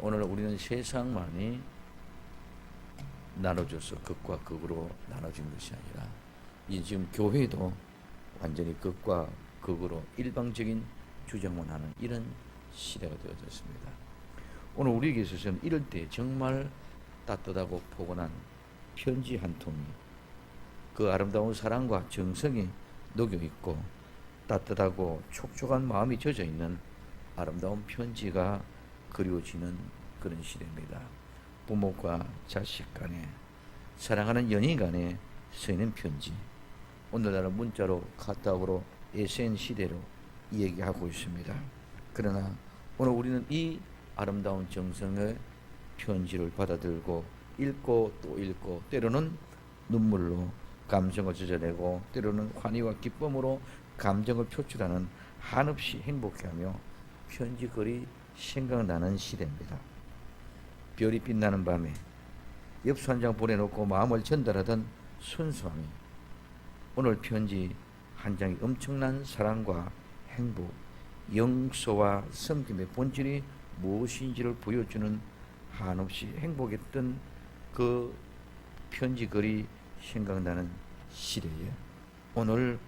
오늘 우리는 세상만이 나눠져서 극과 극으로 나눠진 것이 아니라 이 지금 교회도 완전히 극과 극으로 일방적인 주장만 하는 이런 시대가 되어졌습니다. 오늘 우리에게 있어서는 이럴 때 정말 따뜻하고 포근한 편지 한 통이 그 아름다운 사랑과 정성이 녹여 있고 따뜻하고 촉촉한 마음이 젖어 있는 아름다운 편지가 그리워지는 그런 시대입니다. 부모과 자식 간에, 사랑하는 연인 간에 쓰이는 편지, 오늘날은 문자로, 카톡으로, SN 시대로 얘기하고 있습니다. 그러나 오늘 우리는 이 아름다운 정성의 편지를 받아들고 읽고 또 읽고, 때로는 눈물로 감정을 젖어내고 때로는 환희와 기쁨으로 감정을 표출하는, 한없이 행복해하며 편지글이 생각나는 시대입니다. 별이 빛나는 밤에 엽서 한 장 보내놓고 마음을 전달하던 순수함이 오늘 편지 한 장이 엄청난 사랑과 행복, 영소와 섬김의 본질이 무엇인지를 보여주는 한없이 행복했던 그 편지글이 생각나는 시대에 오늘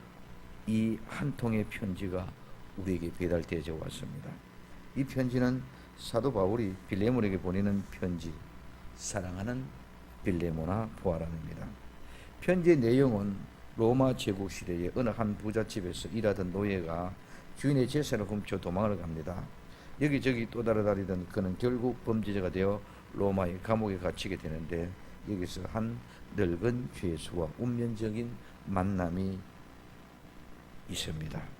이 한 통의 편지가 우리에게 배달되어져 왔습니다. 이 편지는 사도 바울이 빌레몬에게 보내는 편지, 사랑하는 빌레몬아 보아라입니다. 편지의 내용은 로마 제국 시대에 어느 한 부잣집에서 일하던 노예가 주인의 재산을 훔쳐 도망을 갑니다. 여기저기 떠돌아다니던 그는 결국 범죄자가 되어 로마의 감옥에 갇히게 되는데, 여기서 한 늙은 죄수와 운명적인 만남이 있습니다.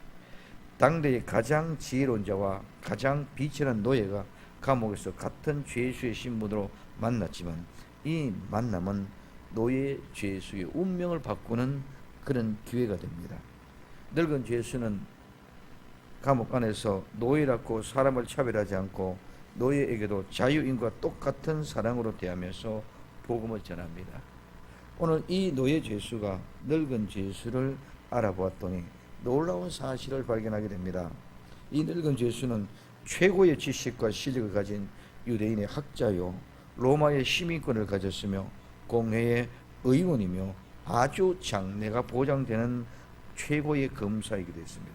당대의 가장 지혜로운 자와 가장 비천한 노예가 감옥에서 같은 죄수의 신분으로 만났지만, 이 만남은 노예 죄수의 운명을 바꾸는 그런 기회가 됩니다. 늙은 죄수는 감옥 안에서 노예라고 사람을 차별하지 않고 노예에게도 자유인과 똑같은 사랑으로 대하면서 복음을 전합니다. 오늘 이 노예 죄수가 늙은 죄수를 알아보았더니 놀라운 사실을 발견하게 됩니다. 이 늙은 죄수는 최고의 지식과 실력을 가진 유대인의 학자요, 로마의 시민권을 가졌으며 공회의 의원이며 아주 장래가 보장되는 최고의 검사이기도 했습니다.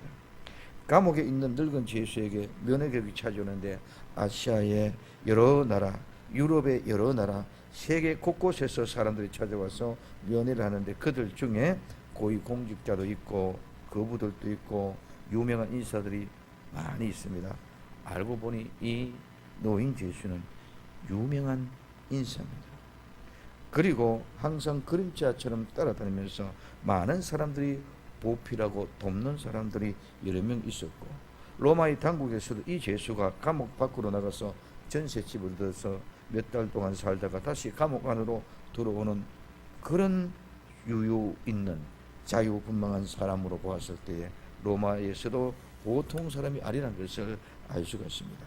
감옥에 있는 늙은 죄수에게 면회객이 찾아오는데, 아시아의 여러 나라, 유럽의 여러 나라, 세계 곳곳에서 사람들이 찾아와서 면회를 하는데, 그들 중에 고위공직자도 있고 거부들도 있고 유명한 인사들이 많이 있습니다. 알고 보니 이 노인 죄수는 유명한 인사입니다. 그리고 항상 그림자처럼 따라다니면서 많은 사람들이 보필하고 돕는 사람들이 여러 명 있었고, 로마의 당국에서도 이 죄수가 감옥 밖으로 나가서 전셋집을 들어서 몇 달 동안 살다가 다시 감옥 안으로 들어오는 그런 유유 있는 자유분방한 사람으로 보았을 때에 로마에서도 보통 사람이 아니라는 것을 알 수가 있습니다.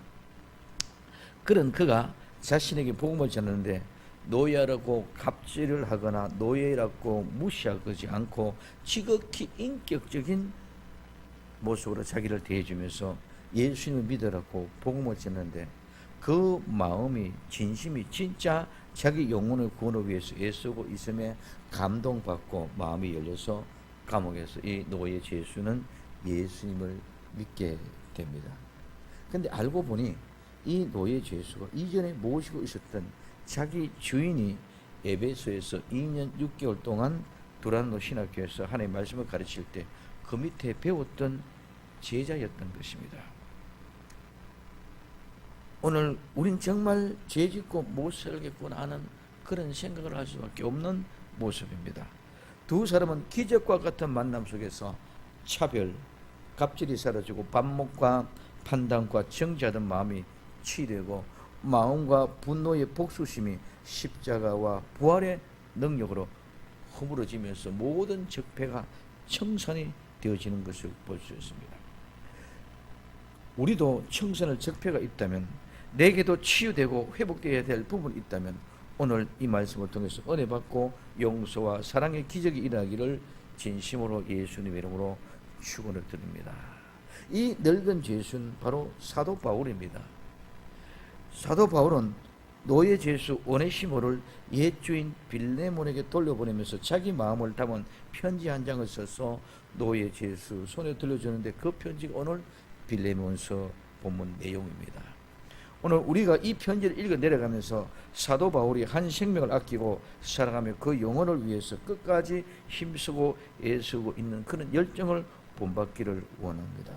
그런 그가 자신에게 복음을 전하는데 노예라고 갑질을 하거나 노예라고 무시하지 않고 지극히 인격적인 모습으로 자기를 대해주면서 예수님을 믿으라고 복음을 전하는데, 그 마음이, 진심이 진짜 자기 영혼의 구원을 위해서 애쓰고 있음에 감동받고 마음이 열려서 감옥에서 이 노예 죄수는 예수님을 믿게 됩니다. 근데 알고 보니 이 노예 죄수가 이전에 모시고 있었던 자기 주인이 에베소에서 2년 6개월 동안 두란노 신학교에서 하나님의 말씀을 가르칠 때 그 밑에 배웠던 제자였던 것입니다. 오늘 우린 정말 죄짓고 못 살겠구나 하는 그런 생각을 할 수밖에 없는 모습입니다. 두 사람은 기적과 같은 만남 속에서 차별, 갑질이 사라지고 반목과 판단과 정죄하던 마음이 치유되고 마음과 분노의 복수심이 십자가와 부활의 능력으로 허물어지면서 모든 적폐가 청산이 되어지는 것을 볼 수 있습니다. 우리도 청산할 적폐가 있다면, 내게도 치유되고 회복되어야 될 부분이 있다면 오늘 이 말씀을 통해서 은혜 받고 용서와 사랑의 기적이 일어나기를 진심으로 예수님의 이름으로 축원을 드립니다. 이 늙은 죄수는 바로 사도 바울입니다. 사도 바울은 노예 죄수 오네시모를 옛 주인 빌레몬에게 돌려보내면서 자기 마음을 담은 편지 한 장을 써서 노예 죄수 손에 들려주는데, 그 편지가 오늘 빌레몬서 본문 내용입니다. 오늘 우리가 이 편지를 읽어 내려가면서 사도 바울이 한 생명을 아끼고 사랑하며 그 영혼을 위해서 끝까지 힘쓰고 애쓰고 있는 그런 열정을 본받기를 원합니다.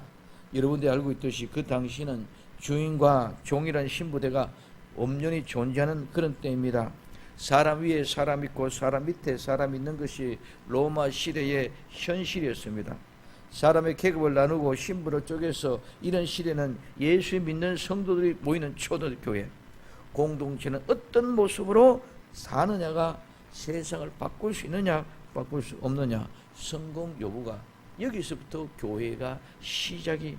여러분들이 알고 있듯이 그 당시는 주인과 종이라는 신부대가 엄연히 존재하는 그런 때입니다. 사람 위에 사람 있고 사람 밑에 사람 있는 것이 로마 시대의 현실이었습니다. 사람의 계급을 나누고 신분을 쪼개서 이런 시대는 예수 믿는 성도들이 모이는 초대교회 공동체는 어떤 모습으로 사느냐가 세상을 바꿀 수 있느냐 바꿀 수 없느냐, 성공 여부가 여기서부터 교회가 시작이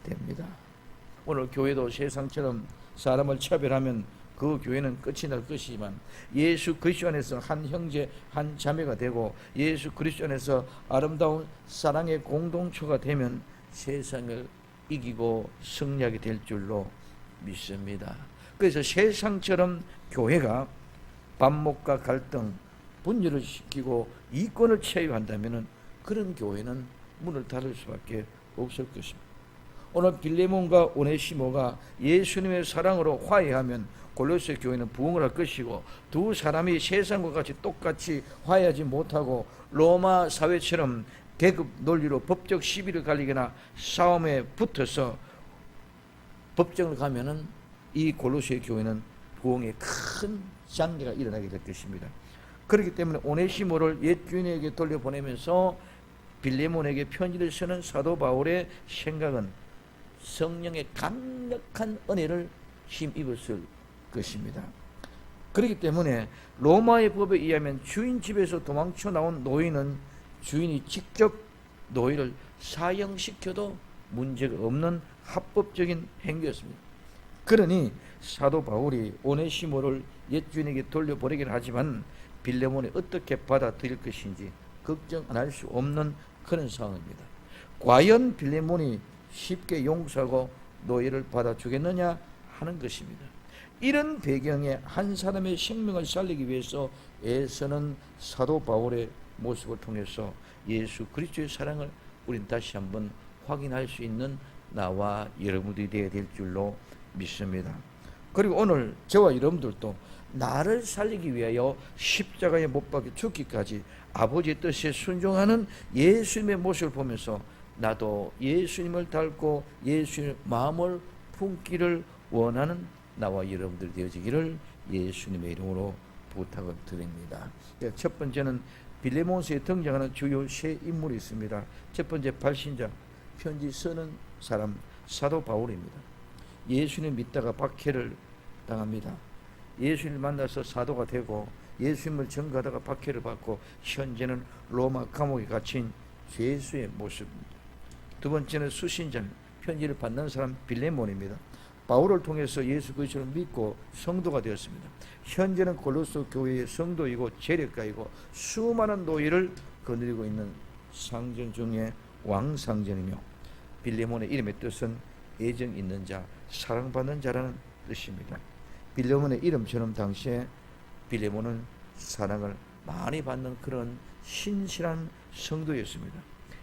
됩니다. 오늘 교회도 세상처럼 사람을 차별하면 그 교회는 끝이 날 것이지만, 예수 그리스도 안에서 한 형제 한 자매가 되고 예수 그리스도 안에서 아름다운 사랑의 공동체가 되면 세상을 이기고 승리하게 될 줄로 믿습니다. 그래서 세상처럼 교회가 반목과 갈등, 분열을 시키고 이권을 채용한다면 그런 교회는 문을 닫을 수밖에 없을 것입니다. 오늘 빌레몬과 오네시모가 예수님의 사랑으로 화해하면 골로새 교회는 부흥을 할 것이고, 두 사람이 세상과 같이 똑같이 화해하지 못하고 로마 사회처럼 계급 논리로 법적 시비를 갈리거나 싸움에 붙어서 법정을 가면은 이 골로새 교회는 부흥에 큰 장애가 일어나게 될 것입니다. 그렇기 때문에 오네시모를 옛 주인에게 돌려보내면서 빌레몬에게 편지를 쓰는 사도 바울의 생각은 성령의 강력한 은혜를 힘입었을 것입니다. 그렇기 때문에 로마의 법에 의하면 주인 집에서 도망쳐 나온 노예는 주인이 직접 노예를 사형시켜도 문제가 없는 합법적인 행위였습니다. 그러니 사도 바울이 오네시모를 옛 주인에게 돌려보내긴 하지만 빌레몬이 어떻게 받아들일 것인지 걱정 안 할 수 없는 그런 상황입니다. 과연 빌레몬이 쉽게 용서하고 노예를 받아주겠느냐 하는 것입니다. 이런 배경에 한 사람의 생명을 살리기 위해서 애쓰는 사도 바울의 모습을 통해서 예수 그리스도의 사랑을 우린 다시 한번 확인할 수 있는 나와 여러분들이 되어야 될 줄로 믿습니다. 그리고 오늘 저와 여러분들도 나를 살리기 위하여 십자가에 못 박혀 죽기까지 아버지의 뜻에 순종하는 예수님의 모습을 보면서 나도 예수님을 닮고 예수님의 마음을 품기를 원하는 나와 여러분들이 되어지기를 예수님의 이름으로 부탁을 드립니다. 첫 번째는 빌레몬서에 등장하는 주요 세 인물이 있습니다. 첫 번째 발신자, 편지 쓰는 사람 사도 바울입니다. 예수님 믿다가 박해를 당합니다. 예수님을 만나서 사도가 되고 예수님을 전가하다가 박해를 받고 현재는 로마 감옥에 갇힌 죄수의 모습입니다. 두 번째는 수신자, 편지를 받는 사람 빌레몬입니다. 바울을 통해서 예수 그리스도를 믿고 성도가 되었습니다. 현재는 골로새 교회의 성도이고 재력가이고 수많은 노예를 거느리고 있는 상전 중에 왕상전이며, 빌레몬의 이름의 뜻은 애정 있는 자, 사랑받는 자라는 뜻입니다. 빌레몬의 이름처럼 당시에 빌레몬은 사랑을 많이 받는 그런 신실한 성도였습니다.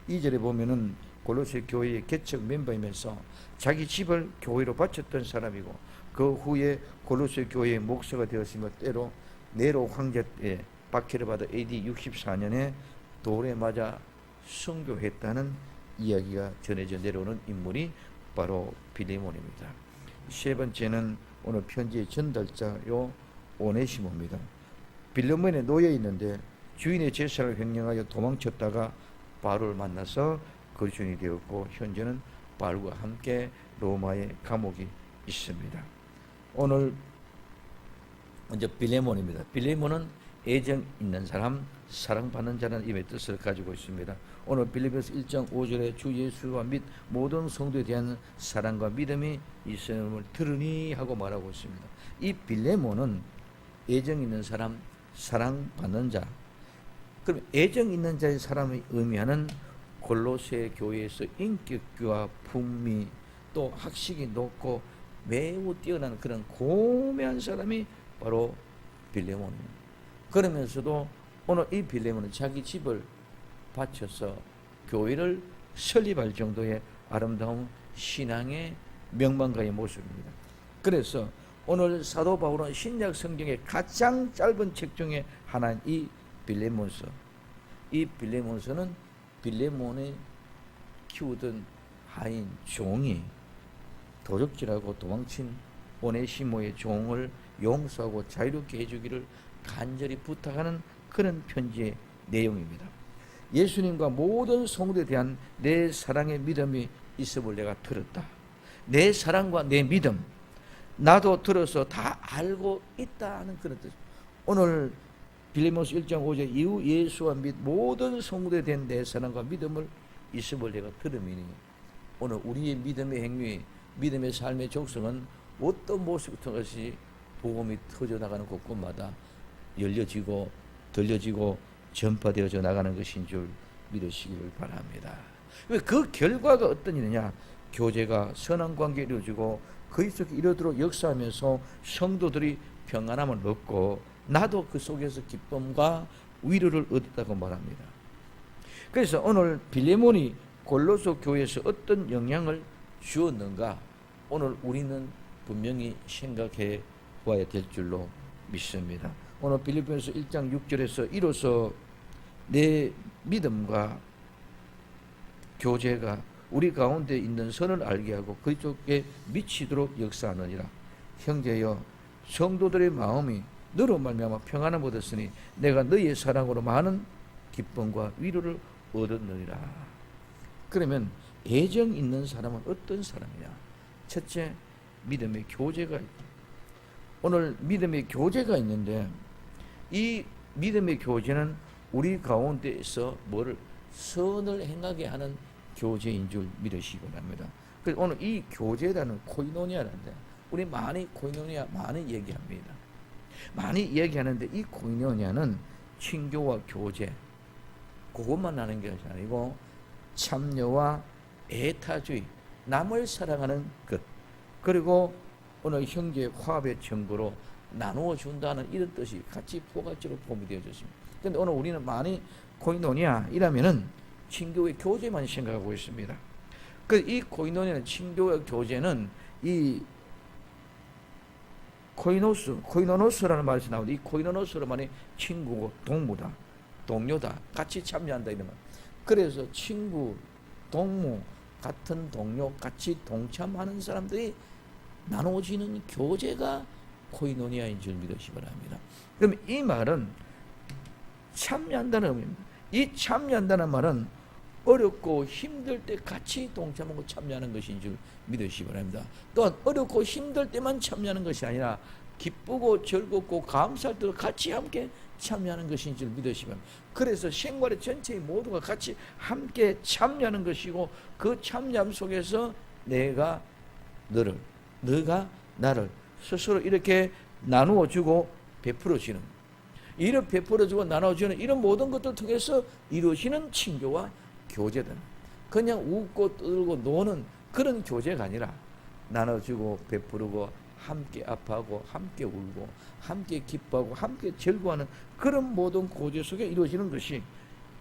2절에 보면은 골로새 교회의 개척 멤버이면서 자기 집을 교회로 바쳤던 사람이고, 그 후에 골로새 교회의 목사가 되었으며 때로 네로 황제 때 박해를 받아 AD 64년에 돌에 맞아 순교했다는 이야기가 전해져 내려오는 인물이 바로 빌레몬입니다. 세 번째는 오늘 편지의 전달자요 오네시모입니다. 빌레몬의 노예에 있는데 주인의 제사를 횡령하여 도망쳤다가 바울을 만나서 그리스도인이 되었고, 현재는 바울과 함께 로마의 감옥이 있습니다. 오늘 먼저 빌레몬입니다. 빌레몬은 애정 있는 사람, 사랑받는 자라는 이름의 뜻을 가지고 있습니다. 오늘 빌립보서 1장 5절에 주 예수와 및 모든 성도에 대한 사랑과 믿음이 있음을 들으니 하고 말하고 있습니다. 이 빌레몬은 애정 있는 사람, 사랑받는 자. 그럼 애정 있는 자의 사람이 의미하는 골로새 교회에서 인격과 품위 또 학식이 높고 매우 뛰어난 그런 고매한 사람이 바로 빌레몬입니다. 그러면서도 오늘 이 빌레몬은 자기 집을 바쳐서 교회를 설립할 정도의 아름다운 신앙의 명망가의 모습입니다. 그래서 오늘 사도 바울은 신약 성경의 가장 짧은 책 중에 하나인 이 빌레몬서, 이 빌레몬서는 빌레몬이 키우던 하인 종이 도적질하고 도망친 오네시모의 종을 용서하고 자유롭게 해주기를 간절히 부탁하는 그런 편지의 내용입니다. 예수님과 모든 성도에 대한 내 사랑의 믿음이 있음을 내가 들었다. 내 사랑과 내 믿음, 나도 들어서 다 알고 있다는 그런 뜻. 오늘 빌레몬서 1장 5절 이후 예수와 및 모든 성도에 대한 내 사랑과 믿음을 있음을 내가 들음이니, 오늘 우리의 믿음의 행위, 믿음의 삶의 족성은 어떤 모습부터 것이 복음이 터져나가는 곳곳마다 열려지고 들려지고 전파되어져 나가는 것인 줄 믿으시기를 바랍니다. 그 결과가 어떤 일이냐? 교제가 선한 관계를 이루어지고 그리스도께 이르도록 역사하면서 성도들이 평안함을 얻고 나도 그 속에서 기쁨과 위로를 얻었다고 말합니다. 그래서 오늘 빌레몬이 골로새 교회에서 어떤 영향을 주었는가, 오늘 우리는 분명히 생각해 보아야 될 줄로 믿습니다. 오늘 빌립보서 1장 6절에서 이로써 내 믿음과 교제가 우리 가운데 있는 선을 알게 하고 그쪽에 미치도록 역사하느니라. 형제여, 성도들의 마음이 너로 말미암아 평안을 얻었으니 내가 너희의 사랑으로 많은 기쁨과 위로를 얻었느니라. 그러면 애정 있는 사람은 어떤 사람이냐? 첫째, 믿음의 교제가 있다. 오늘 믿음의 교제가 있는데 이 믿음의 교제는 우리 가운데에서 뭐를 선을 행하게 하는 교제인 줄 믿으시기 바랍니다. 그래서 오늘 이 교제라는 코이노니아라는데 우리 많이 코이노니아 많이 얘기합니다. 많이 얘기하는데 이 코이노니아는 친교와 교제 그것만 하는 것이 아니고 참여와 애타주의, 남을 사랑하는 것, 그리고 오늘 형제 화합의 증거로 나누어 준다는 이런 뜻이 같이 포괄적으로 포함되어졌습니다. 그런데 오늘 우리는 많이 코이노니아 이라면은 친교의 교제만 생각하고 있습니다. 그 이 코이노니아는 친교의 교제는 이 코이노노스라는 말에서 나오는데 이 코이노노스로 말이 친구고 동무다, 동료다, 같이 참여한다 이런 말. 그래서 친구, 동무, 같은 동료, 같이 동참하는 사람들이 나누어지는 교제가 코이노니아인 줄 믿으시기 바랍니다. 그럼 이 말은 참여한다는 의미입니다. 이 참여한다는 말은 어렵고 힘들 때 같이 동참하고 참여하는 것인 줄 믿으시기 바랍니다. 또한 어렵고 힘들 때만 참여하는 것이 아니라 기쁘고 즐겁고 감사할 때도 같이 함께 참여하는 것인 줄 믿으시기 바랍니다. 그래서 생활의 전체의 모두가 같이 함께 참여하는 것이고 그 참여함 속에서 내가 너를, 너가 나를 스스로 이렇게 나누어 주고 베풀어 주는, 이를 베풀어 주고 나눠 주는 이런 모든 것들을 통해서 이루어지는 친교와 교제다. 그냥 웃고 떠들고 노는 그런 교제가 아니라 나눠주고 베푸르고 함께 아파하고 함께 울고 함께 기뻐하고 함께 즐거워하는 그런 모든 교제 속에 이루어지는 것이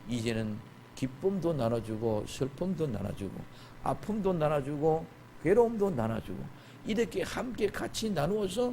이제는 기쁨도 나눠주고 슬픔도 나눠주고 아픔도 나눠주고 괴로움도 나눠주고 이렇게 함께 같이 나누어서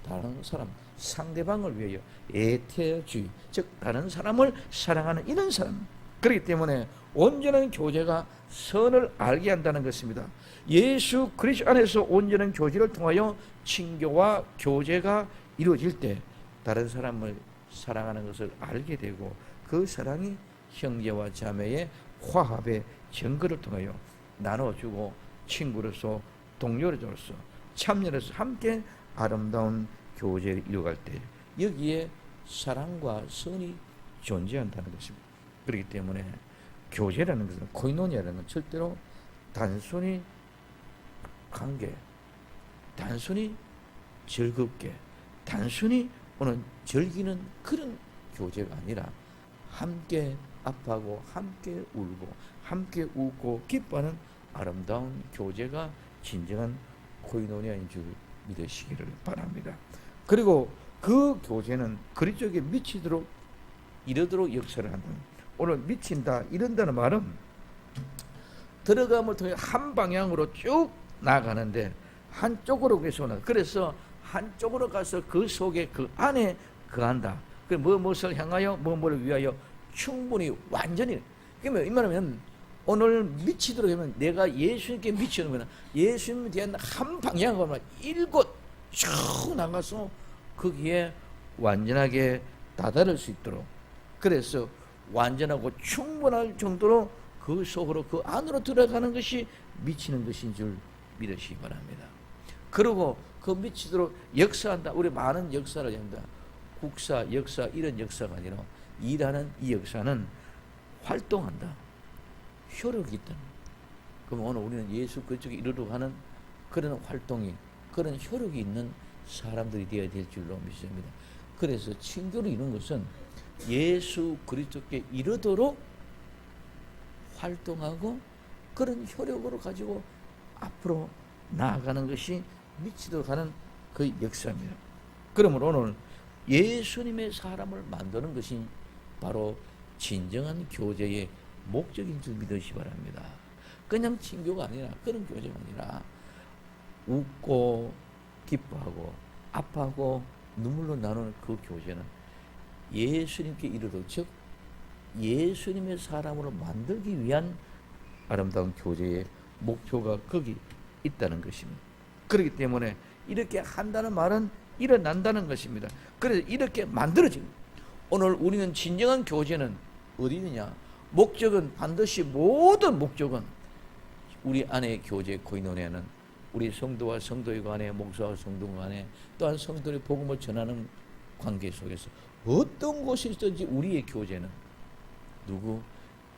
다른 사람, 상대방을 위하여 애태주의, 즉 다른 사람을 사랑하는 이런 사람. 그렇기 때문에 온전한 교제가 선을 알게 한다는 것입니다. 예수 그리스도 안에서 온전한 교제를 통하여 친교와 교제가 이루어질 때 다른 사람을 사랑하는 것을 알게 되고 그 사랑이 형제와 자매의 화합의 증거를 통하여 나눠주고 친구로서 동료로서 참여로서 함께 아름다운 교제를 이루어갈 때 여기에 사랑과 선이 존재한다는 것입니다. 그렇기 때문에 교제라는 것은 코이노니아라는 건 절대로 단순히 관계, 단순히 즐겁게, 단순히 오늘 즐기는 그런 교제가 아니라 함께 아파하고 함께 울고 함께 웃고 기뻐하는 아름다운 교제가 진정한 코이노니아인 줄 믿으시기를 바랍니다. 그리고 그 교제는 그리스도에게 미치도록 이르도록 역사를 한다. 오늘 미친다, 이른다는 말은 들어감을 통해 한 방향으로 쭉 나가는데 한쪽으로 계속 그래서 한쪽으로 가서 그 속에 그 안에 거한다. 그 무엇을 향하여 무엇을 위하여 충분히 완전히. 그러면 이 말하면 오늘 미치도록 하면 내가 예수님께 미치는 거는 예수님에 대한 한 방향으로 일곳 쭉 나가서 거기에 완전하게 다다를 수 있도록, 그래서 완전하고 충분할 정도로 그 속으로 그 안으로 들어가는 것이 미치는 것인 줄 믿으시기 바랍니다. 그리고 그 미치도록 역사한다. 우리 많은 역사를 한다. 국사, 역사 이런 역사가 아니라 일하는 이 역사는 활동한다. 효력이 있다. 그럼 오늘 우리는 예수 그쪽에 이르러 가는 그런 활동이, 그런 효력이 있는 사람들이 되어야 될 줄로 믿습니다. 그래서 친교를 이루는 것은 예수 그리스도께 이르도록 활동하고 그런 효력으로 가지고 앞으로 나아가는 것이 미치도록 하는 그 역사입니다. 그러므로 오늘 예수님의 사람을 만드는 것이 바로 진정한 교제의 목적인 줄 믿으시기 바랍니다. 그냥 친교가 아니라, 그런 교제가 아니라 웃고 기뻐하고 아파하고 눈물로 나누는 그 교제는 예수님께 이르도록, 즉 예수님의 사람으로 만들기 위한 아름다운 교제의 목표가 거기 있다는 것입니다. 그렇기 때문에 이렇게 한다는 말은 일어난다는 것입니다. 그래서 이렇게 만들어집니다. 오늘 우리는 진정한 교제는 어디 있느냐? 목적은 반드시, 모든 목적은 우리 안에 교제 코이노니아는 우리 성도와 성도의 간에, 목사와 성도 간에, 또한 성도의 복음을 전하는 관계 속에서 어떤 곳에 있든지 우리의 교제는 누구?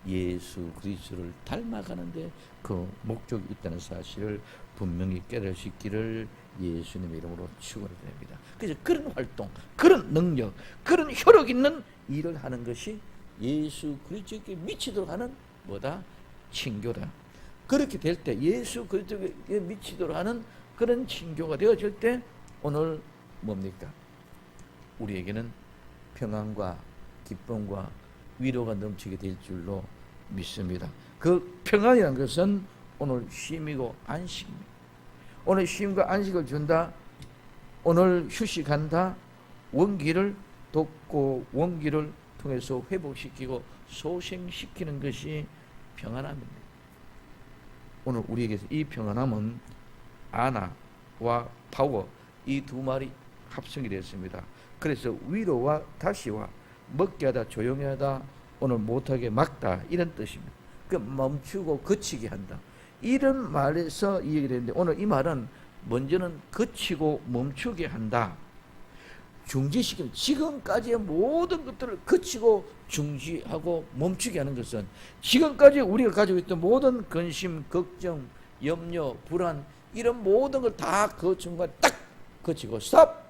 예수 그리스도를 닮아가는데 그 목적이 있다는 사실을 분명히 깨달을 수 있기를 예수님의 이름으로 축원드립니다. 그래서 그런 활동, 그런 능력, 그런 효력 있는 일을 하는 것이 예수 그리스도께 미치도록 하는 뭐다? 친교다. 그렇게 될 때, 예수 그리스도께 미치도록 하는 그런 친교가 되어질 때 오늘 뭡니까? 우리에게는 평안과 기쁨과 위로가 넘치게 될 줄로 믿습니다. 그 평안이라는 것은 오늘 쉼이고 안식입니다. 오늘 쉼과 안식을 준다. 오늘 휴식한다. 원기를 돕고 원기를 통해서 회복시키고 소생시키는 것이 평안함입니다. 오늘 우리에게서 이 평안함은 아나와 파워, 이 두 말이 합성이 되었습니다. 그래서 위로와 다시와 먹게 하다, 조용히 하다, 오늘 못하게 막다, 이런 뜻입니다. 그 멈추고 그치게 한다, 이런 말에서 이 얘기를 했는데, 오늘 이 말은 먼저는 그치고 멈추게 한다, 중지시키는, 지금까지의 모든 것들을 그치고 중지하고 멈추게 하는 것은 지금까지 우리가 가지고 있던 모든 근심, 걱정, 염려, 불안, 이런 모든 걸 다 그 순간 딱 그치고 스톱!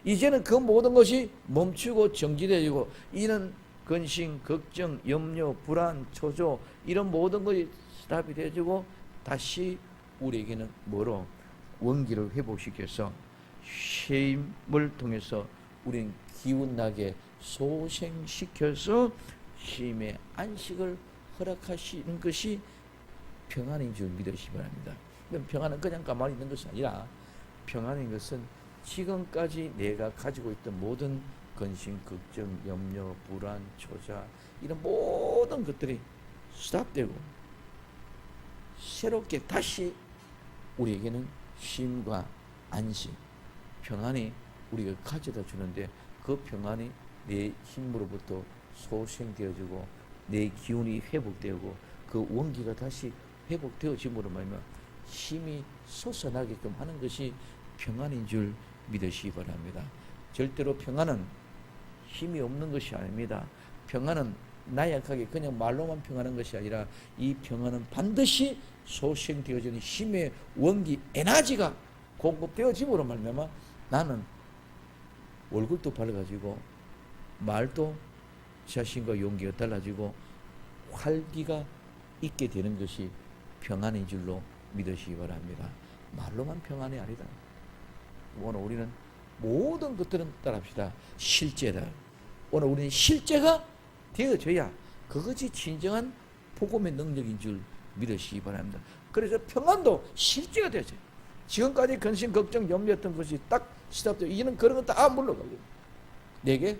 이제는 그 모든 것이 멈추고 정지되고, 이런 근심, 걱정, 염려, 불안, 초조, 이런 모든 것이 스탑이 되어지고 다시 우리에게는 뭐로? 원기를 회복시켜서 쉼을 통해서 우리는 기운나게 소생시켜서 쉼의 안식을 허락하시는 것이 평안인 줄 믿으시기 바랍니다. 평안은 그냥 가만히 있는 것이 아니라, 평안인 것은 지금까지 내가 가지고 있던 모든 근심, 걱정, 염려, 불안, 초자, 이런 모든 것들이 스탑되고 새롭게 다시 우리에게는 쉼과 안식, 평안이 우리가 가져다 주는데, 그 평안이 내 힘으로부터 소생되어지고 내 기운이 회복되고 그 원기가 다시 회복되어짐으로 말미암아 힘이 솟아나게끔 하는 것이 평안인 줄 믿으시기 바랍니다. 절대로 평안은 힘이 없는 것이 아닙니다. 평안은 나약하게 그냥 말로만 평안한 것이 아니라, 이 평안은 반드시 소생되어지는 힘의 원기, 에너지가 공급되어짐으로 말미암아 나는 얼굴도 밝아지고 말도 자신과 용기가 달라지고 활기가 있게 되는 것이 평안인 줄로 믿으시기 바랍니다. 말로만 평안이 아니다. 오늘 우리는 모든 것들은 따라합시다. 실제다. 오늘 우리는 실제가 되어져야 그것이 진정한 복음의 능력인 줄 믿으시기 바랍니다. 그래서 평안도 실제가 되어져요. 지금까지 근심, 걱정, 염려했던 것이 딱 시작되어 이제는 그런 건 다 물러가고 내게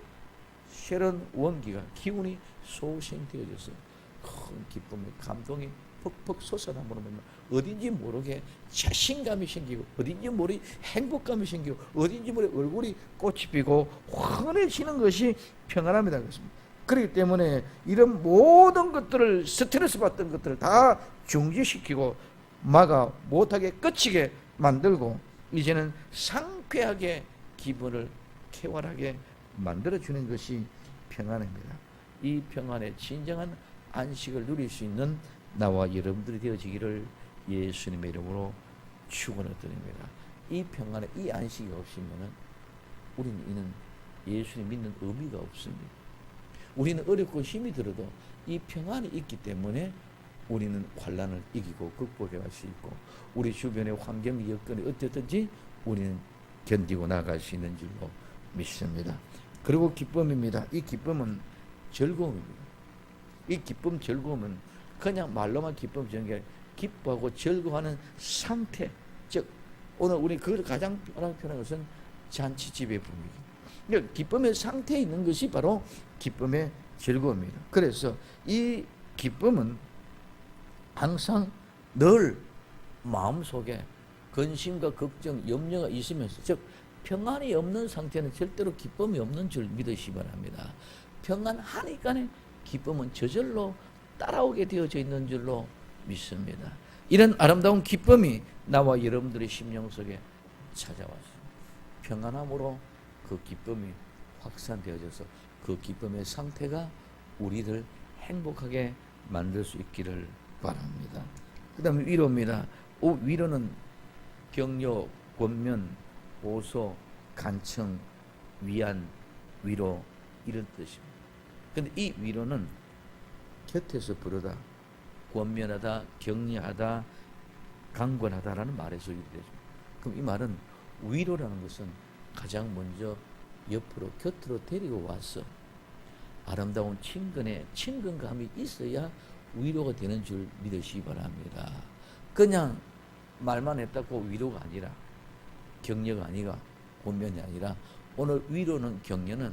새로운 원기가 기운이 소생되어져서 큰 기쁨이 감동이 퍽퍽 솟아나므로 어딘지 모르게 자신감이 생기고 어딘지 모르게 행복감이 생기고 어딘지 모르게 얼굴이 꽃이 피고 환해지는 것이 평안합니다. 그렇기 때문에 이런 모든 것들을 스트레스 받던 것들을 다 중지시키고 막아 못하게 끝이게 만들고 이제는 상쾌하게 기분을 쾌활하게 만들어주는 것이 평안입니다. 이 평안의 진정한 안식을 누릴 수 있는 나와 여러분들이 되어지기를 예수님의 이름으로 축원을 드립니다. 이 평안에 이 안식이 없으면 우리는 이는 예수님 믿는 의미가 없습니다. 우리는 어렵고 힘이 들어도 이 평안이 있기 때문에 우리는 환난을 이기고 극복해 갈 수 있고 우리 주변의 환경 여건이 어떻든지 우리는 견디고 나갈 수 있는 줄로 믿습니다. 그리고 기쁨입니다. 이 기쁨은 즐거움입니다. 이 기쁨, 즐거움은 그냥 말로만 기쁨 주는 게 기뻐하고 즐거워하는 상태. 즉 오늘 우리 그걸 가장 편한 것은 잔치집의 분위기. 기쁨의 상태에 있는 것이 바로 기쁨의 즐거움입니다. 그래서 이 기쁨은 항상 늘 마음속에 근심과 걱정, 염려가 있으면서 즉 평안이 없는 상태는 절대로 기쁨이 없는 줄 믿으시기 바랍니다. 평안하니까 기쁨은 저절로 따라오게 되어져 있는 줄로 믿습니다. 이런 아름다운 기쁨이 나와 여러분들의 심령 속에 찾아왔어요. 평안함으로 그 기쁨이 확산되어져서 그 기쁨의 상태가 우리를 행복하게 만들 수 있기를 바랍니다. 그 다음에 위로입니다. 위로는 격려, 권면, 보소, 간청, 위안, 위로 이런 뜻입니다. 그런데 이 위로는 곁에서 부르다, 권면하다, 격려하다, 강권하다라는 말에서 유래되죠. 그럼 이 말은 위로라는 것은 가장 먼저 옆으로 곁으로 데리고 와서 아름다운 친근감이 있어야 위로가 되는 줄 믿으시기 바랍니다. 그냥 말만 했다고 위로가 아니라 격려가 아니라 권면이 아니라 오늘 위로는 격려는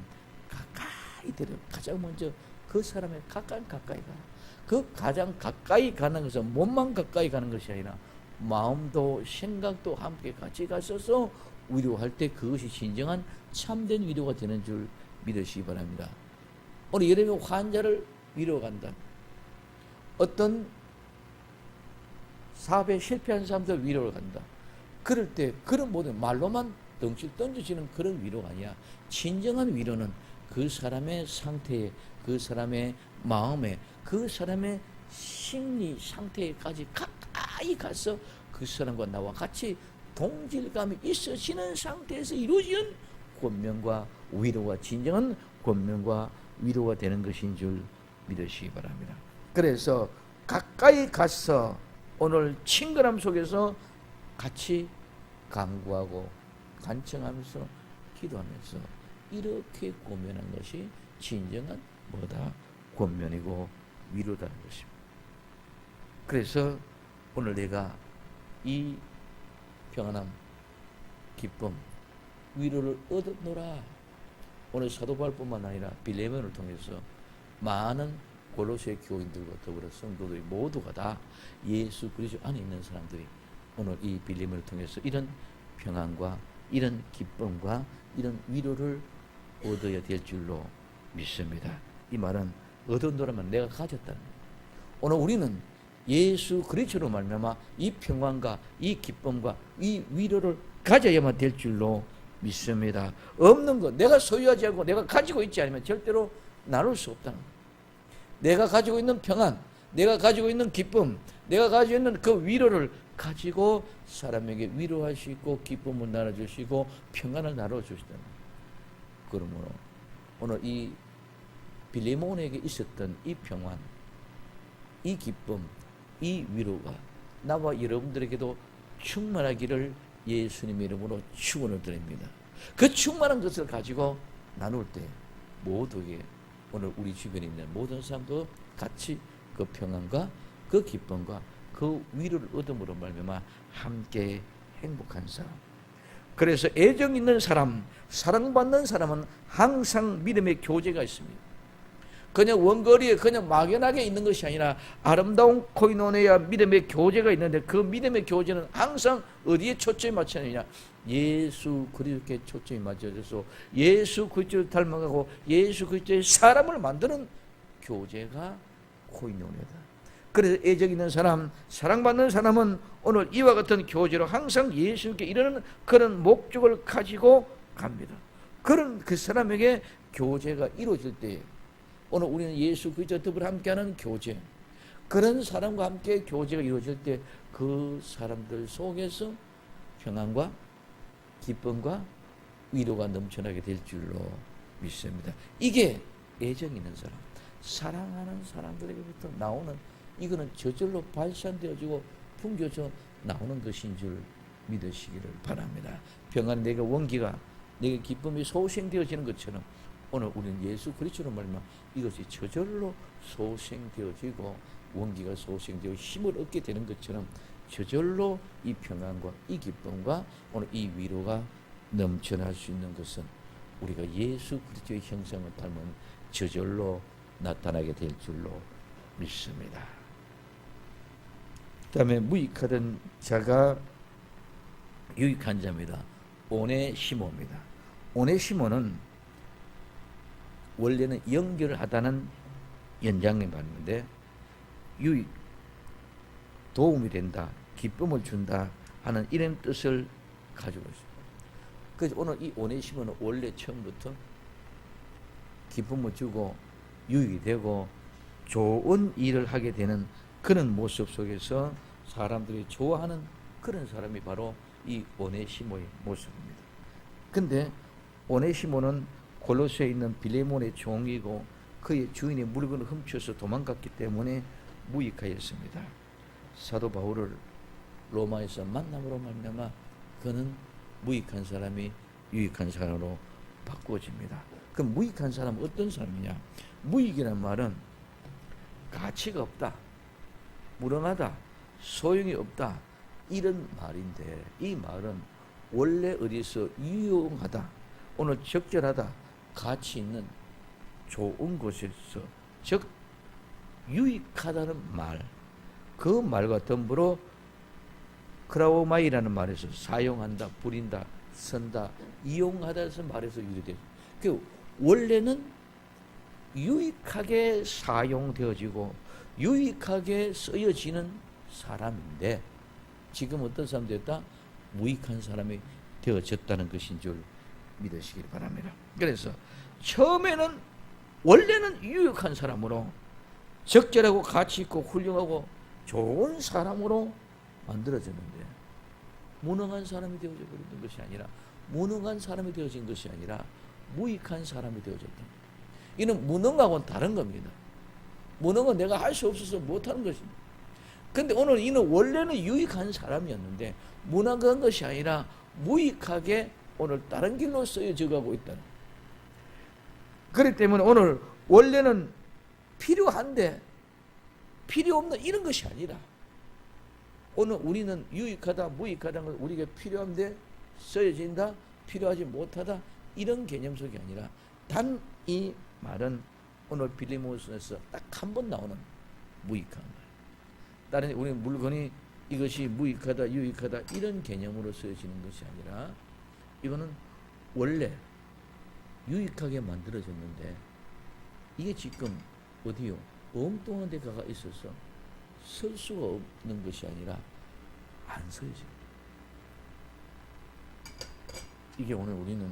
가까이 데려 가장 먼저 그 사람의 가까이 가라. 그 가장 가까이 가는 것은 몸만 가까이 가는 것이 아니라 마음도 생각도 함께 같이 갔어서 위로할 때 그것이 진정한 참된 위로가 되는 줄 믿으시기 바랍니다. 오늘 예를 들면 환자를 위로 간다. 어떤 사업에 실패한 사람들 위로를 간다. 그럴 때 그런 모든 말로만 덩실 던져지는 그런 위로가 아니야. 진정한 위로는 그 사람의 상태에, 그 사람의 마음에, 그 사람의 심리 상태까지 가까이 가서 그 사람과 나와 같이 동질감이 있어지는 상태에서 이루어진 권면과 위로가 진정한 권면과 위로가 되는 것인 줄 믿으시기 바랍니다. 그래서 가까이 가서 오늘 친근함 속에서 같이 간구하고 간청하면서 기도하면서 이렇게 권면한 것이 진정한 뭐다? 권면이고 위로다는 것입니다. 그래서 오늘 내가 이 평안함, 기쁨, 위로를 얻었노라. 오늘 사도 바울뿐만 아니라 빌레몬을 통해서 많은 골로새 교인들과 더불어 성도들이 모두가 다 예수 그리스도 안에 있는 사람들이 오늘 이 빌레몬을 통해서 이런 평안과 이런 기쁨과 이런 위로를 얻어야 될 줄로 믿습니다. 이 말은 얻어노라면 내가 가졌다는 거예요. 오늘 우리는 예수 그리스도로 말미암아 이 평안과 이 기쁨과 이 위로를 가져야만 될 줄로 믿습니다. 없는 것, 내가 소유하지 않고 내가 가지고 있지 않으면 절대로 나눌 수 없다는 거예요. 내가 가지고 있는 평안, 내가 가지고 있는 기쁨, 내가 가지고 있는 그 위로를 가지고 사람에게 위로할 수 있고 기쁨을 나눠주시고 평안을 나눠주시다는 거예요. 그러므로 오늘 이 빌레몬에게 있었던 이 평안, 이 기쁨, 이 위로가 나와 여러분들에게도 충만하기를 예수님의 이름으로 축원을 드립니다. 그 충만한 것을 가지고 나눌 때 모두에게 오늘 우리 주변에 있는 모든 사람도 같이 그 평안과 그 기쁨과 그 위로를 얻음으로 말미암아 함께 행복한 사람. 그래서 애정 있는 사람, 사랑받는 사람은 항상 믿음의 교제가 있습니다. 그냥 원거리에 그냥 막연하게 있는 것이 아니라 아름다운 코이노니아 믿음의 교제가 있는데 그 믿음의 교제는 항상 어디에 초점이 맞춰지느냐? 예수 그리스도께 초점이 맞춰져서 예수 그리스도를 닮아가고 예수 그리스도의 사람을 만드는 교제가 코이노니아다. 그래서 애정 있는 사람, 사랑받는 사람은 오늘 이와 같은 교제로 항상 예수님께 이르는 그런 목적을 가지고 갑니다. 그런 그 사람에게 교제가 이루어질 때 오늘 우리는 예수 그리스도와 더불어 함께하는 교제, 그런 사람과 함께 교제가 이루어질 때 그 사람들 속에서 평안과 기쁨과 위로가 넘쳐나게 될 줄로 믿습니다. 이게 애정 있는 사람, 사랑하는 사람들에게부터 나오는, 이거는 저절로 발산되어지고 풍겨져 나오는 것인 줄 믿으시기를 바랍니다. 평안 내가 원기가 내게 기쁨이 소생되어지는 것처럼 오늘 우리는 예수 그리스도로 말미암아 이것이 저절로 소생되어지고 원기가 소생되어 힘을 얻게 되는 것처럼 저절로 이 평안과 이 기쁨과 오늘 이 위로가 넘쳐날 수 있는 것은 우리가 예수 그리스도의 형상을 닮은 저절로 나타나게 될 줄로 믿습니다. 그 다음에 무익하던 자가 유익한 자입니다. 오네시모입니다. 오네시모는 원래는 연결하다는 연장의 말인데 유익, 도움이 된다, 기쁨을 준다 하는 이런 뜻을 가지고 있습니다. 그래서 오늘 이 오네시모는 원래 처음부터 기쁨을 주고 유익이 되고 좋은 일을 하게 되는 그런 모습 속에서 사람들이 좋아하는 그런 사람이 바로 이 오네시모의 모습입니다. 근데 오네시모는 골로새에 있는 빌레몬의 종이고 그의 주인의 물건을 훔쳐서 도망갔기 때문에 무익하였습니다. 사도 바울을 로마에서 만남으로 말미암아 그는 무익한 사람이 유익한 사람으로 바꾸어집니다. 그럼 무익한 사람은 어떤 사람이냐? 무익이라는 말은 가치가 없다, 무능하다, 소용이 없다 이런 말인데 이 말은 원래 어디서 유용하다, 오늘 적절하다, 가치 있는 좋은 곳에서 즉 유익하다는 말, 그 말과 덤으로 크라오마이라는 말에서 사용한다, 부린다, 쓴다, 이용하다에서 말에서 유래돼요. 그 원래는 유익하게 사용되어지고 유익하게 쓰여지는 사람인데 지금 어떤 사람 되었다? 무익한 사람이 되어졌다는 것인 줄 믿으시길 바랍니다. 그래서 처음에는 원래는 유익한 사람으로 적절하고 가치 있고 훌륭하고 좋은 사람으로 만들어졌는데 무능한 사람이 되어져 버린 것이 아니라 무능한 사람이 되어진 것이 아니라 무익한 사람이 되어졌다. 이는 무능하고는 다른 겁니다. 무능은 내가 할 수 없어서 못하는 것입니다. 근데 오늘 이는 원래는 유익한 사람이었는데 무능한 것이 아니라 무익하게 오늘 다른 길로 쓰여져 가고 있다는. 그렇기 때문에 오늘 원래는 필요한데 필요 없는 이런 것이 아니라 오늘 우리는 유익하다, 무익하다는 것은 우리에게 필요한데 쓰여진다, 필요하지 못하다 이런 개념 속이 아니라 단 이 말은 오늘 빌레몬서에서 딱 한 번 나오는 무익한 말. 다른 우리 물건이 이것이 무익하다, 유익하다 이런 개념으로 쓰여지는 것이 아니라 이거는 원래 유익하게 만들어졌는데 이게 지금 어디요? 엉뚱한 데 가가 있어서 쓸 수가 없는 것이 아니라 안 써져요. 이게 오늘 우리는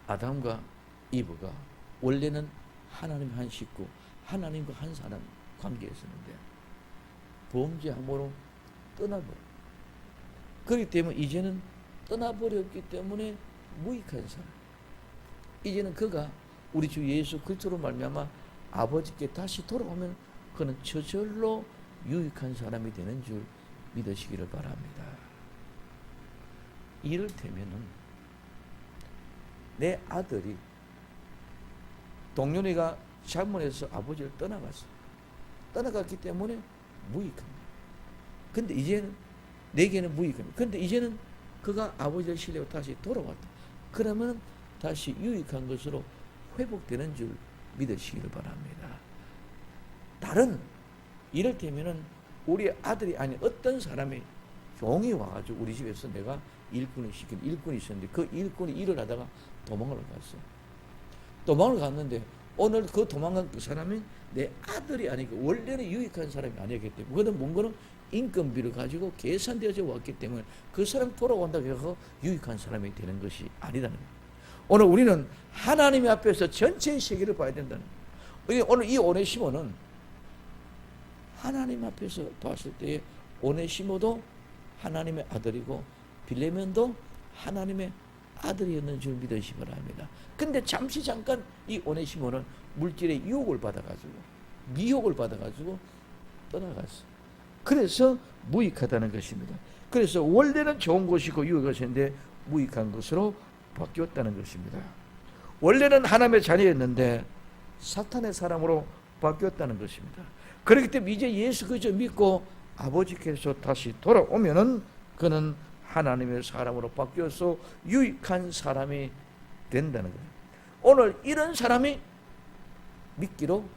아담과 이브가 원래는 하나님 한 식구, 하나님과 한 사람 관계였었는데 범죄함으로 떠나버려. 그렇기 때문에 이제는 떠나버렸기 때문에 무익한 사람. 이제는 그가 우리 주 예수 그리스도로 말미암아 아버지께 다시 돌아오면 그는 저절로 유익한 사람이 되는 줄 믿으시기를 바랍니다. 이를테면은 내 아들이 동료이가 잘못해서 아버지를 떠나갔기 때문에 무익합니다. 근데 이제는 내게는 무익합니다. 근데 이제는 그가 아버지를 신뢰하고 다시 돌아왔다. 그러면 다시 유익한 것으로 회복되는 줄 믿으시기를 바랍니다. 다른 이를테면은 우리 아들이 아닌 어떤 사람이 종이 와가지고 우리 집에서 내가 일꾼을 시킨 일꾼이 있었는데 그 일꾼이 일을 하다가 도망을 갔어. 도망을 갔는데 오늘 그 도망간 그 사람이 내 아들이 아니고 원래는 유익한 사람이 아니었기 때문에 그거는 뭔가는 인건비를 가지고 계산되어져 왔기 때문에 그 사람 돌아온다고 해서 유익한 사람이 되는 것이 아니다는 거예요. 오늘 우리는 하나님 앞에서 전체의 세계를 봐야 된다는 거예요. 오늘 이 오네시모는 하나님 앞에서 봤을 때에 오네시모도 하나님의 아들이고 빌레몬도 하나님의 아들이었는 줄 믿으시기 바랍니다. 근데 잠깐 이 오네시모는 물질의 유혹을 받아가지고 미혹을 받아가지고 떠나갔어. 그래서 무익하다는 것입니다. 그래서 원래는 좋은 것이고 유익한 것인데 무익한 것으로 바뀌었다는 것입니다. 원래는 하나님의 자녀였는데 사탄의 사람으로 바뀌었다는 것입니다. 그렇기 때문에 이제 예수 그리스도 믿고 아버지께서 다시 돌아오면은 그는 하나님의 사람으로 바뀌어서 유익한 사람이 된다는 거예요. 오늘 이런 사람이 믿기로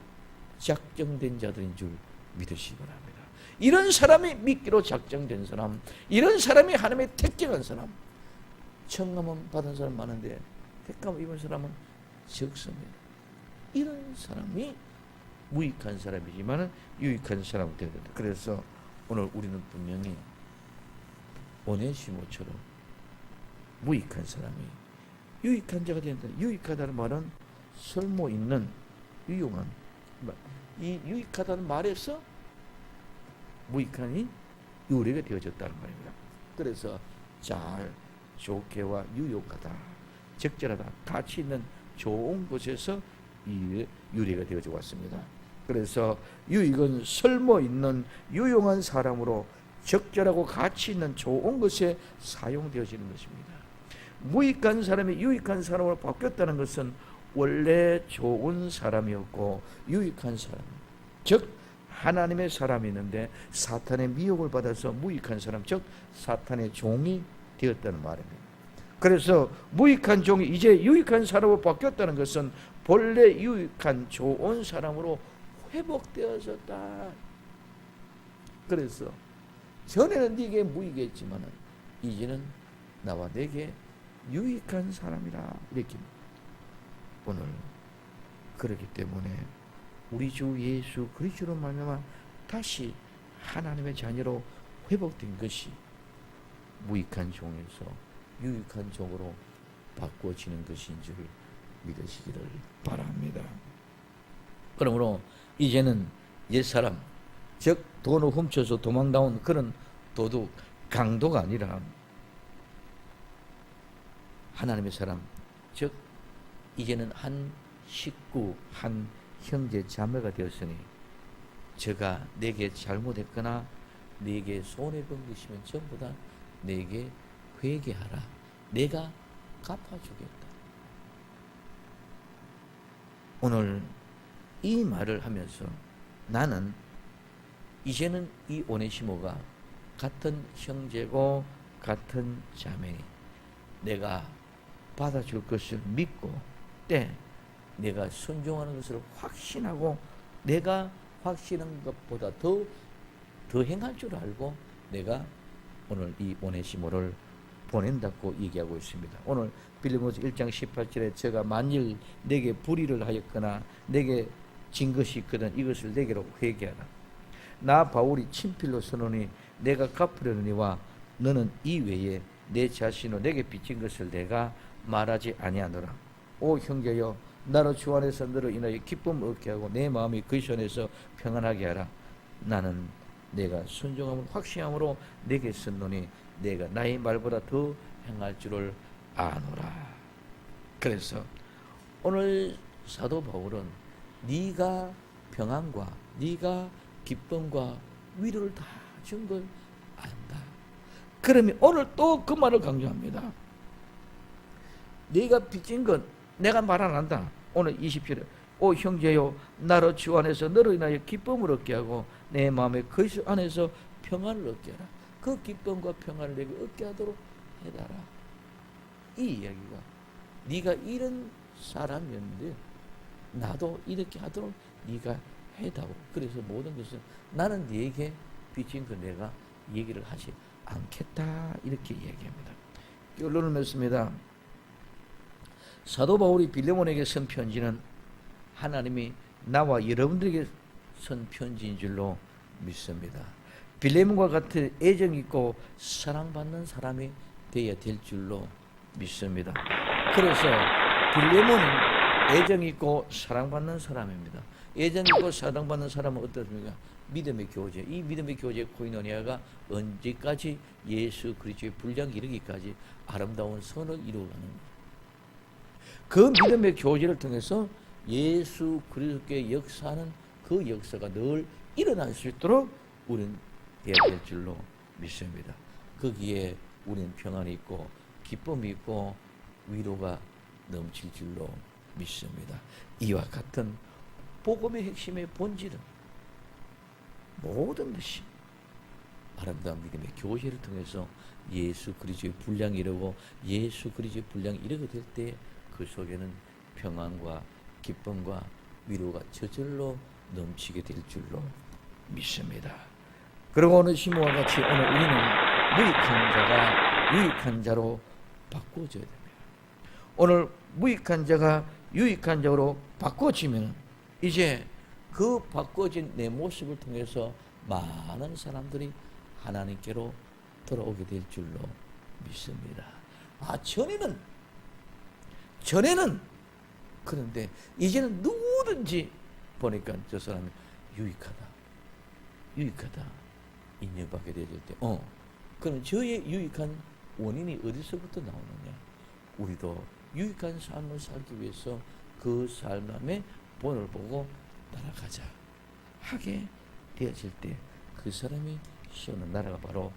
작정된 자들인 줄 믿으시기 바랍니다. 이런 사람이 믿기로 작정된 사람, 이런 사람이 하나님의 택정한 사람. 청함은 받은 사람 많은데 택감 입은 사람은 적습니다. 이런 사람이 무익한 사람이지만 유익한 사람이 되야 된다. 그래서 오늘 우리는 분명히 오네시모처럼 무익한 사람이 유익한 자가 된다. 유익하다는 말은 설모 있는 유용한, 이 유익하다는 말에서 무익한이 유래가 되어졌다는 말입니다. 그래서 잘, 좋게와 유용하다, 적절하다, 가치 있는 좋은 곳에서 이 유래가 되어져 왔습니다. 그래서 유익은 설모 있는 유용한 사람으로 적절하고 가치 있는 좋은 것에 사용되어지는 것입니다. 무익한 사람이 유익한 사람으로 바뀌었다는 것은 원래 좋은 사람이었고 유익한 사람, 즉 하나님의 사람이 있는데 사탄의 미혹을 받아서 무익한 사람, 즉 사탄의 종이 되었다는 말입니다. 그래서 무익한 종이 이제 유익한 사람으로 바뀌었다는 것은 본래 유익한 좋은 사람으로 회복되어졌다. 그래서 전에는 네게 무익했지만 이제는 나와 내게 유익한 사람이라 이렇게 오늘 그렇기 때문에 우리 주 예수 그리스도로 말미암아 다시 하나님의 자녀로 회복된 것이 무익한 종에서 유익한 종으로 바꿔지는 것인 줄 믿으시기를 바랍니다. 그러므로 이제는 옛사람, 즉 돈을 훔쳐서 도망나온 그런 도둑, 강도가 아니라 하나님의 사람, 즉 이제는 한 식구, 한 형제 자매가 되었으니 저가 내게 잘못했거나 내게 손해본 것이면 전부 다 내게 회개하라. 내가 갚아주겠다. 오늘 이 말을 하면서 나는 이제는 이 오네시모가 같은 형제고 같은 자매니 내가 받아줄 것을 믿고 때 내가 순종하는 것을 확신하고 내가 확신한 것보다 더 행할 줄 알고 내가 오늘 이 오네시모를 보낸다고 얘기하고 있습니다. 오늘 빌립보서 1장 18절에 제가 만일 내게 불의를 하였거나 내게 진 것이 있거든 이것을 내게로 회개하라. 나 바울이 친필로 선언이 내가 갚으려니와 너는 이외에 내 자신으로 내게 빚진 것을 내가 말하지 아니하노라. 오 형제여, 나로 주 안에서 너로 인하여 기쁨을 얻게 하고 내 마음이 그리스도 안에서 평안하게 하라. 나는 내가 순종함을 확신함으로 내게 썼노니 내가 나의 말보다 더 행할 줄을 아노라. 그래서 오늘 사도 바울은 네가 평안과 네가 기쁨과 위로를 다 준 걸 안다. 그러면 오늘 또 그 말을 강조합니다. 네가 빚진 것 내가 말 안 한다. 오늘 20절에 오 형제요 나로 주 안에서 너로 인하여 기쁨을 얻게 하고 내 마음에 그리스도 안에서 평안을 얻게 하라. 그 기쁨과 평안을 내게 얻게 하도록 해달라. 이 이야기가 네가 이런 사람이었는데 나도 이렇게 하도록 네가 해다오. 그래서 모든 것은 나는 네게 빚진 거 내가 얘기를 하지 않겠다 이렇게 얘기합니다. 결론을 맺습니다. 사도 바울이 빌레몬에게 쓴 편지는 하나님이 나와 여러분들에게 쓴 편지인 줄로 믿습니다. 빌레몬과 같은 애정 있고 사랑받는 사람이 되어야 될 줄로 믿습니다. 그래서 빌레몬은 애정 있고 사랑받는 사람입니다. 애정 있고 사랑받는 사람은 어떻습니까? 믿음의 교제. 이 믿음의 교제 코이노니아가 언제까지 예수 그리스도의 분량에 이르기까지 아름다운 선을 이루어가는 거예요. 그 믿음의 교제를 통해서 예수 그리스도의 역사는 그 역사가 늘 일어날 수 있도록 우리는 되어야 될 줄로 믿습니다. 거기에 우리는 평안이 있고 기쁨이 있고 위로가 넘칠 줄로 믿습니다. 이와 같은 복음의 핵심의 본질은 모든 것이 아름다운 믿음의 교제를 통해서 예수 그리스도의 분량이 이르고 예수 그리스도의 분량이 이르게 될 때 그 속에는 평안과 기쁨과 위로가 저절로 넘치게 될 줄로 믿습니다. 그리고 오늘 시모와 같이 오늘 우리는 무익한 자가 유익한 자로 바꾸어져야 됩니다. 오늘 무익한 자가 유익한 자로 바꾸어지면 이제 그 바꾸어진 내 모습을 통해서 많은 사람들이 하나님께로 돌아오게 될 줄로 믿습니다. 전에는 그런데 이제는 누구든지 보니까 저 사람이 유익하다 인정받게 되어질 때 그럼 저의 유익한 원인이 어디서부터 나오느냐? 우리도 유익한 삶을 살기 위해서 그 삶의 본을 보고 날아가자 하게 되어질 때 그 사람이 세우는 나라가 바로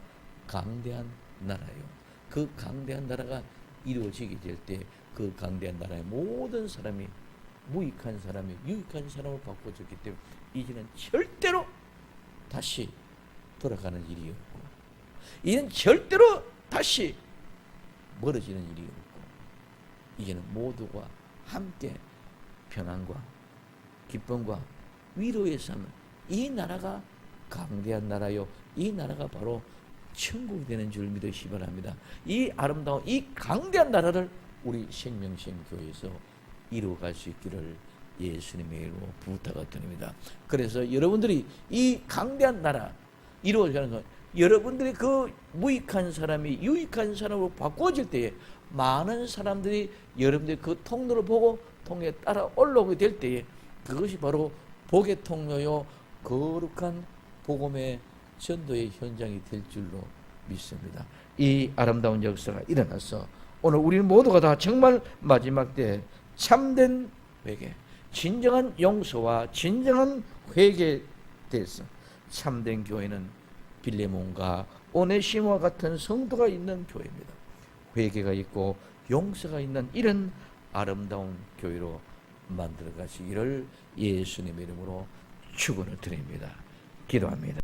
강대한 나라예요. 그 강대한 나라가 이루어지게 될 때 그 강대한 나라의 모든 사람이 무익한 사람이 유익한 사람을 바꿔줬기 때문에 이제는 절대로 다시 돌아가는 일이 없고 이제는 절대로 다시 멀어지는 일이 없고 이제는 모두가 함께 평안과 기쁨과 위로의 삶을 이 나라가 강대한 나라요. 이 나라가 바로 천국이 되는 줄 믿으시기 바랍니다. 이 아름다운 이 강대한 나라를 우리 생명시행교회에서 이루어갈 수 있기를 예수님의 이름으로 부탁드립니다. 그래서 여러분들이 이 강대한 나라 이루어가는 것, 여러분들이 그 무익한 사람이 유익한 사람으로 바꿔질 때에 많은 사람들이 여러분들이 그 통로를 보고 통로에 따라 올라오게 될 때에 그것이 바로 복의 통로요 거룩한 복음의 전도의 현장이 될 줄로 믿습니다. 이 아름다운 역사가 일어나서 오늘 우리 모두가 다 정말 마지막 때 참된 회개, 진정한 용서와 진정한 회개에 대해서 참된 교회는 빌레몬과 오네시모와 같은 성도가 있는 교회입니다. 회개가 있고 용서가 있는 이런 아름다운 교회로 만들어 가시기를 예수님의 이름으로 축원을 드립니다. 기도합니다.